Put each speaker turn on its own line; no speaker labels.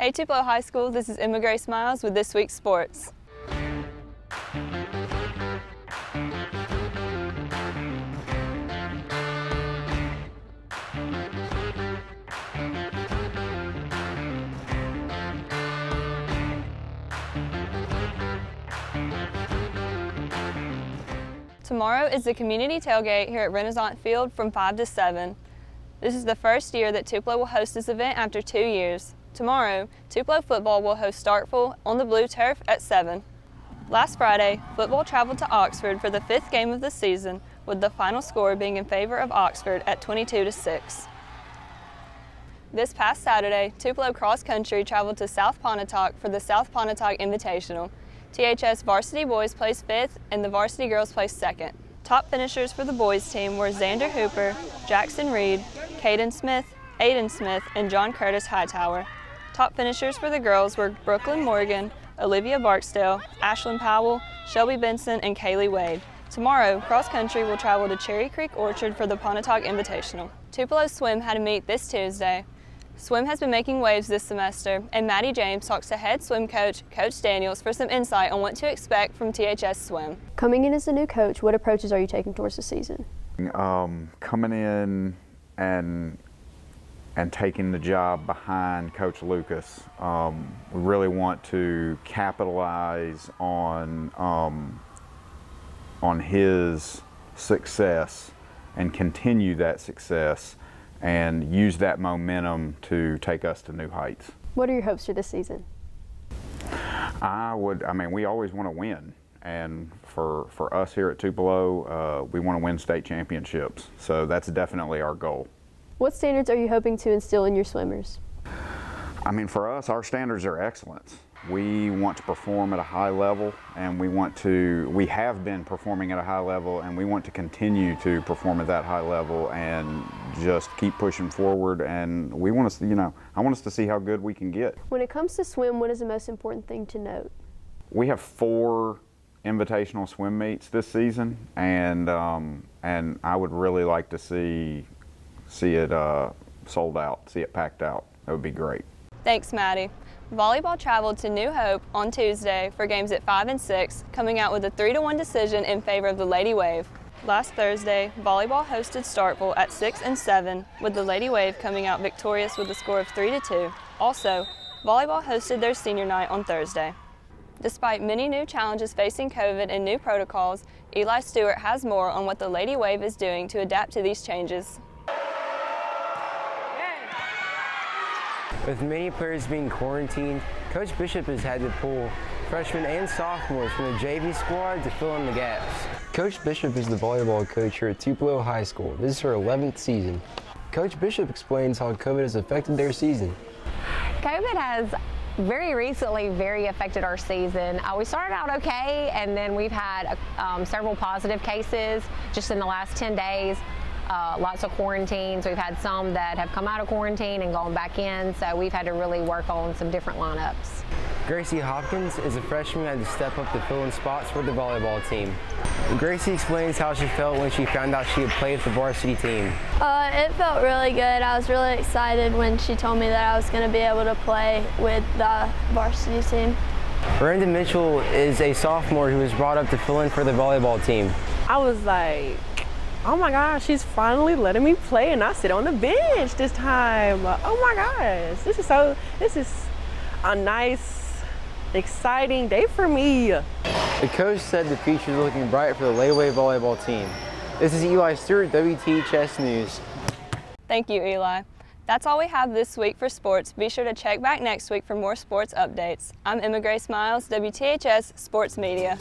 Hey Tupelo High School, this is Emma Grace Miles with this week's sports. Tomorrow is the community tailgate here at Renaissance Field from 5 to 7. This is the first year that Tupelo will host this event after 2 years. Tomorrow, Tupelo football will host Starkville on the blue turf at 7. Last Friday, football traveled to Oxford for the 5th game of the season, with the final score being in favor of Oxford at 22-6. This past Saturday, Tupelo cross country traveled to South Pontotoc for the South Pontotoc Invitational. THS varsity boys placed 5th and the varsity girls placed 2nd. Top finishers for the boys team were Xander Hooper, Jackson Reed, Caden Smith, Aiden Smith, and John Curtis Hightower. Top finishers for the girls were Brooklyn Morgan, Olivia Barksdale, Ashlyn Powell, Shelby Benson, and Kaylee Wade. Tomorrow, cross country will travel to Cherry Creek Orchard for the Pontotoc Invitational. Tupelo swim had a meet this Tuesday. Swim has been making waves this semester, and Maddie James talks to head swim coach, Coach Daniels, for some insight on what to expect from THS Swim.
Coming in as a new coach, what approaches are you taking towards the season?
Coming in and taking the job behind Coach Lucas. We really want to capitalize on his success and continue that success, and use that momentum to take us to new heights.
What are your hopes for this season?
We always want to win. And for us here at Tupelo, we want to win state championships. So that's definitely our goal.
What standards are you hoping to instill in your swimmers?
For us, our standards are excellence. We want to perform at a high level, and we have been performing at a high level, and we want to continue to perform at that high level and just keep pushing forward. And we want to, I want us to see how good we can get.
When it comes to swim, what is the most important thing to note?
We have 4 invitational swim meets this season, and I would really like to see it sold out, see it packed out. That would be great.
Thanks, Maddie. Volleyball traveled to New Hope on Tuesday for games at 5 and 6, coming out with a 3-1 decision in favor of the Lady Wave. Last Thursday, volleyball hosted Starkville at 6 and 7, with the Lady Wave coming out victorious with a score of 3-2. Also, volleyball hosted their senior night on Thursday. Despite many new challenges facing COVID and new protocols, Eli Stewart has more on what the Lady Wave is doing to adapt to these changes.
With many players being quarantined, Coach Bishop has had to pull freshmen and sophomores from the JV squad to fill in the gaps.
Coach Bishop is the volleyball coach here at Tupelo High School. This is her 11th season. Coach Bishop explains how COVID has affected their season.
COVID has very recently affected our season. We started out okay, and then we've had several positive cases just in the last 10 days. Lots of quarantines. We've had some that have come out of quarantine and gone back in, so we've had to really work on some different lineups.
Gracie Hopkins is a freshman who had to step up to fill in spots for the volleyball team. Gracie explains how she felt when she found out she had played with the varsity team.
It felt really good. I was really excited when she told me that I was going to be able to play with the varsity team.
Miranda Mitchell is a sophomore who was brought up to fill in for the volleyball team.
I was like, oh my gosh, she's finally letting me play and I sit on the bench this time. Oh my gosh, this is a nice, exciting day for me.
The coach said the future is looking bright for the layaway volleyball team. This is Eli Stewart, WTHS News.
Thank you, Eli. That's all we have this week for sports. Be sure to check back next week for more sports updates. I'm Emma Grace Miles, WTHS Sports Media.